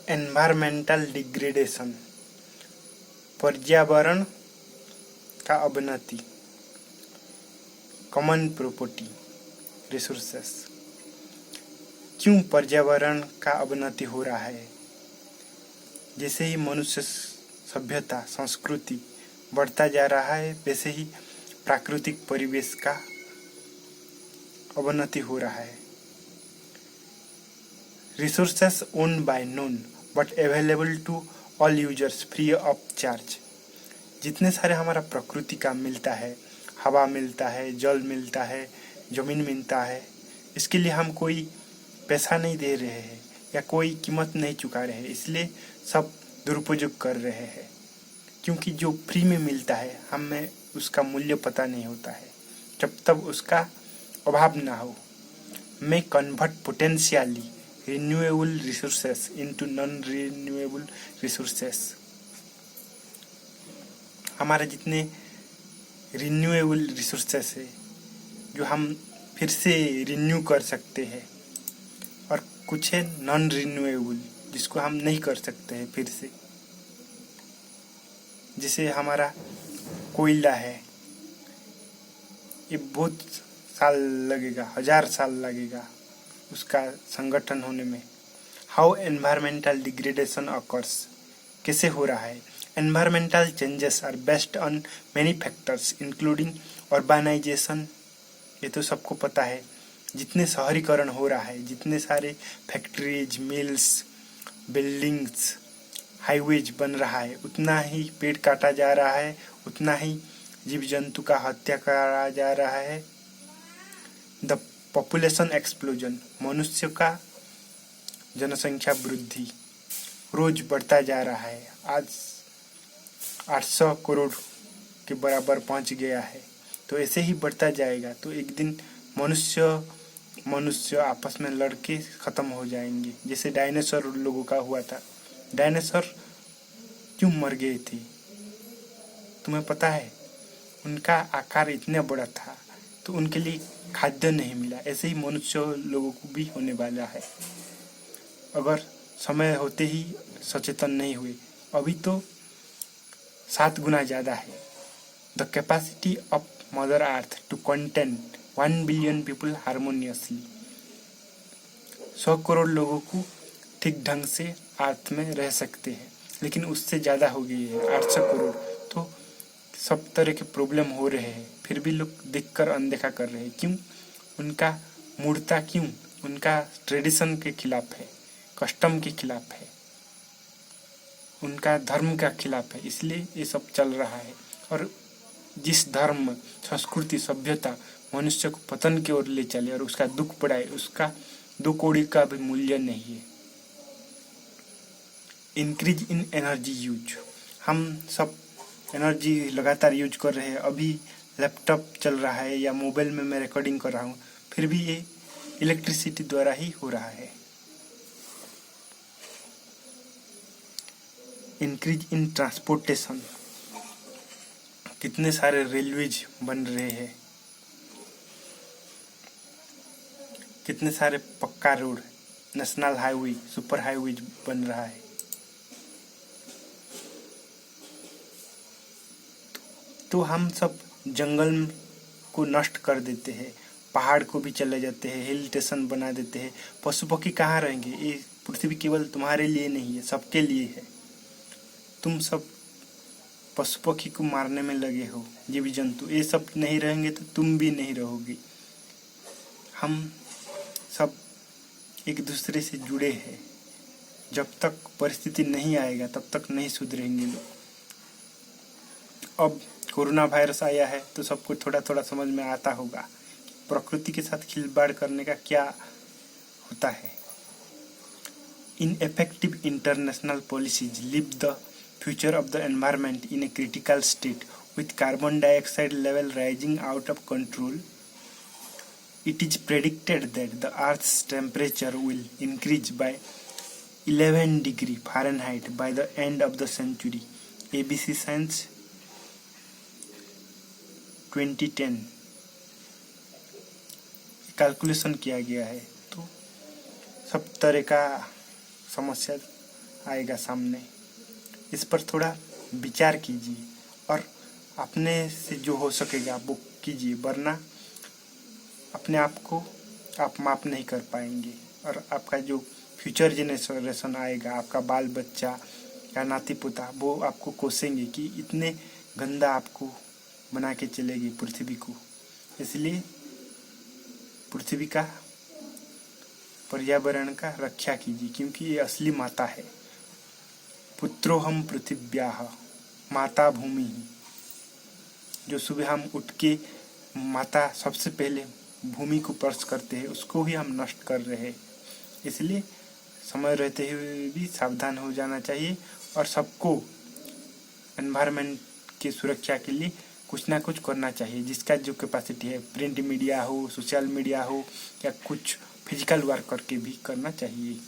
Environmental degradation, पर्यावरण का अवनति, common property resources. क्यों पर्यावरण का अवनति हो रहा है? जैसे ही मनुष्य सभ्यता संस्कृति बढ़ता जा रहा है वैसे ही प्राकृतिक परिवेश का अवनति हो रहा है। Resources owned by none but available to all users free of charge. जितने सारे हमारा प्रकृति का मिलता है, हवा मिलता है, जल मिलता है, जमीन मिलता है, इसके लिए हम कोई पैसा नहीं दे रहे हैं या कोई कीमत नहीं चुका रहे हैं, इसलिए सब दुरुपयोग कर रहे हैं। क्योंकि जो फ्री में मिलता है हमें उसका मूल्य पता नहीं होता है जब तक उसका अभाव ना हो। मैं convert potentially renewable resources into non renewable resources. हमारे जितने रिन्यूएबल रिसोर्सेस है जो हम फिर से रिन्यू कर सकते हैं, और कुछ है नॉन रिन्यूएबल जिसको हम नहीं कर सकते हैं फिर से। जैसे हमारा कोयला है, ये बहुत साल लगेगा, 1000 साल लगेगा उसका संगठन होने में। हाउ एनवायरमेंटल डिग्रेडेशन अकर्स, कैसे हो रहा है? Environmental changes are based on many factors including urbanisation. ये तो सबको पता है। जितने शहरीकरण हो रहा है, जितने सारे फैक्ट्रीज, मिल्स, बिल्डिंग्स, हाईवेज बन रहा है, उतना ही पेड़ काटा जा रहा है, उतना ही जीव जंतु का हत्या करा जा रहा है। द पॉपुलेशन एक्सप्लोजन, मनुष्य का जनसंख्या वृद्धि रोज बढ़ता जा रहा है। आज 800 करोड़ के बराबर पहुंच गया है। तो ऐसे ही बढ़ता जाएगा तो एक दिन मनुष्य आपस में लड़के खत्म हो जाएंगे, जैसे डायनासोर लोगों का हुआ था। डायनासोर क्यों मर गए थे तुम्हें पता है? उनका आकार इतना बड़ा था तो उनके लिए खाद्य नहीं मिला। ऐसे ही मनुष्य लोगों को भी होने वाला है अगर समय होते ही सचेतन नहीं हुए। अभी तो 7 गुना ज़्यादा है। The capacity of mother earth to contain 1 billion people harmoniously. 100 crore लोगों को ठीक ढंग से अर्थ में रह सकते हैं, लेकिन उससे ज़्यादा हो गई है 800 करोड़। तो सब तरह के प्रॉब्लम हो रहे हैं, फिर भी लोग देखकर अनदेखा कर रहे हैं। क्यों? उनका मूर्ता क्यों? उनका ट्रेडिशन के खिलाफ है, कस्टम के खिलाफ है, उनका धर्म का खिलाफ है, इसलिए ये सब चल रहा है। और जिस धर्म, संस्कृति, सभ्यता मनुष्य को पतन की ओर ले चले और उसका दुख पड़ाए, उसका 2 कौड़ी का भी मूल्य नहीं है। इंक्रीज इन एनर्जी यूज, हम सब एनर्जी लगातार यूज कर रहे हैं। अभी लैपटॉप चल रहा है या मोबाइल में मैं रिकॉर्डिंग कर रहा हूँ, फिर भी ये इलेक्ट्रिसिटी द्वारा ही हो रहा है। इंक्रीज इन ट्रांसपोर्टेशन, कितने सारे रेलवेज बन रहे हैं, कितने सारे पक्का road, national highway, super highway बन रहा है। तो हम सब जंगल को नष्ट कर देते हैं, पहाड़ को भी चले जाते हैं, हिल स्टेशन बना देते हैं। पशु पक्षी कहाँ रहेंगे? ये पृथ्वी केवल तुम्हारे लिए नहीं है, सबके लिए है। तुम सब पशु पक्षी को मारने में लगे हो, जीव जंतु, ये सब नहीं रहेंगे तो तुम भी नहीं रहोगी। हम सब एक दूसरे से जुड़े हैं। जब तक परिस्थिति नहीं आएगा तब तक नहीं सुधरेंगे लोग। अब कोरोना वायरस आया है तो सबको थोड़ा थोड़ा समझ में आता होगा प्रकृति के साथ खिलवाड़ करने का क्या होता है। Ineffective international policies leave the future of the environment in a critical state, with carbon dioxide level rising out of control. It is predicted that the Earth's temperature will increase by 11 degree Fahrenheit by the end of the century. ABC Science 2010 calculation किया गया है। तो सब तरह का समस्या आएगा सामने। इस पर थोड़ा विचार कीजिए और अपने से जो हो सकेगा वो कीजिए, वरना अपने आप को आप माफ नहीं कर पाएंगे और आपका जो फ्यूचर जनरेशन आएगा, आपका बाल बच्चा या नाती पोता, वो आपको कोसेंगे कि इतने गंदा आपको बना के चलेगी पृथ्वी को। इसलिए पृथ्वी का, पर्यावरण का रक्षा कीजिए, क्योंकि ये असली माता है। पुत्रोहम पृथिव्याः माता भूमि। जो सुबह हम उठ के माता सबसे पहले भूमि को स्पर्श करते हैं, उसको ही हम नष्ट कर रहे हैं। इसलिए समय रहते हुए भी सावधान हो जाना चाहिए और सबको एनवायरनमेंट की सुरक्षा के लिए कुछ ना कुछ करना चाहिए। जिसका जो कैपेसिटी है, प्रिंट मीडिया हो, सोशल मीडिया हो या कुछ फिजिकल वर्क करके भी करना चाहिए।